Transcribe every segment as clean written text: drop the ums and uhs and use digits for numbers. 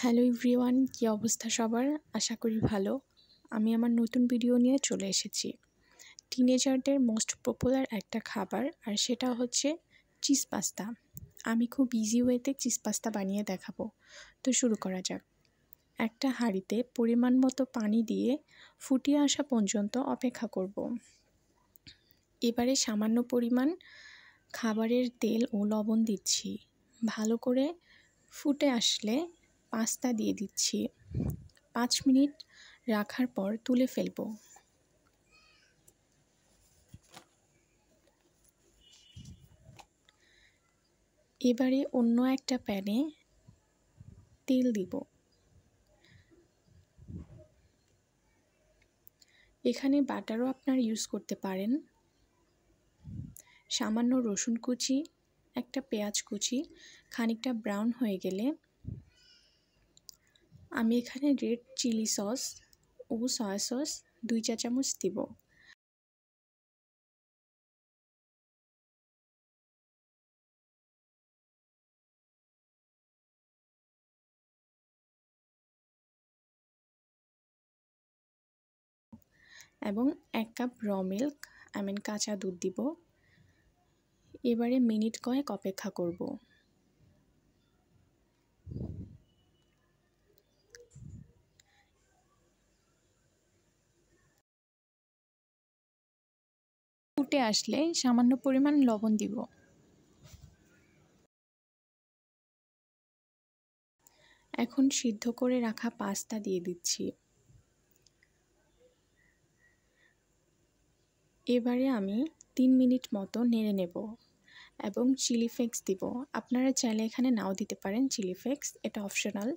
Hello everyone, কী অবস্থা সবার? আশা করি ভালো। আমি আমার নতুন ভিডিও নিয়ে চলে এসেছি। টিনেজারদের মোস্ট পপুলার একটা খাবার, আর সেটা হচ্ছে চিজ পাস্তা। আমি খুব ইজি ওয়েতে চিজ পাস্তা বানিয়ে দেখাবো। তো শুরু করা যাক। একটা হাঁড়িতে পরিমাণ মতো পানি দিয়ে ফুটিয়ে আসা পর্যন্ত অপেক্ষা করব। এবারে সামান্য পরিমাণ খাবারের তেল ও লবণ দিচ্ছি। ভালো করে ফুটে আসলে পাস্তা দিয়ে দিচ্ছি। 5 মিনিট রাখার পর তুলে ফেলব। এবারে অন্য একটা প্যানে তেল দিব। এখানে বাটারও আপনারা ইউজ করতে পারেন। সামান্য রসুন কুচি, একটা পেঁয়াজ কুচি, খানিকটা ব্রাউন হয়ে গেলে আমি এখানে রেড চিলি সস ও সয়া সস 2 চা চামচ দিব। এবং 1 কাপ র মিল্ক কাঁচা দুধ দিব। এবারে মিনিট কয়েক অপেক্ষা করব। ফুটে আসলে সামান্য পরিমাণ লবণ দিব। এখন সিদ্ধ করে রাখা পাস্তা দিয়ে দিচ্ছি। এবারে আমি 3 মিনিট মতো নেড়ে নেব এবং চিলি ফ্লেক্স দিব। আপনারা চাইলে এখানে নাও দিতে পারেন চিলি ফ্লেক্স, এটা অপশনাল।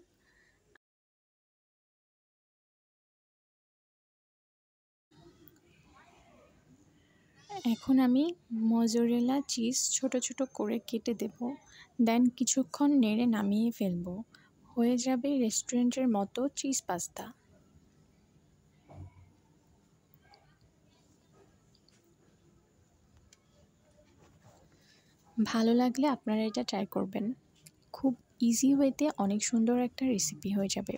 এখন আমি মজরেলা চিজ ছোট ছোট করে কেটে দেব। দেন কিছুক্ষণ নেড়ে নামিয়ে ফেলব। হয়ে যাবে রেস্টুরেন্টের মতো চিজ পাস্তা। ভালো লাগলে আপনারা এটা ট্রাই করবেন। খুব ইজি ওয়েতে অনেক সুন্দর একটা রেসিপি হয়ে যাবে।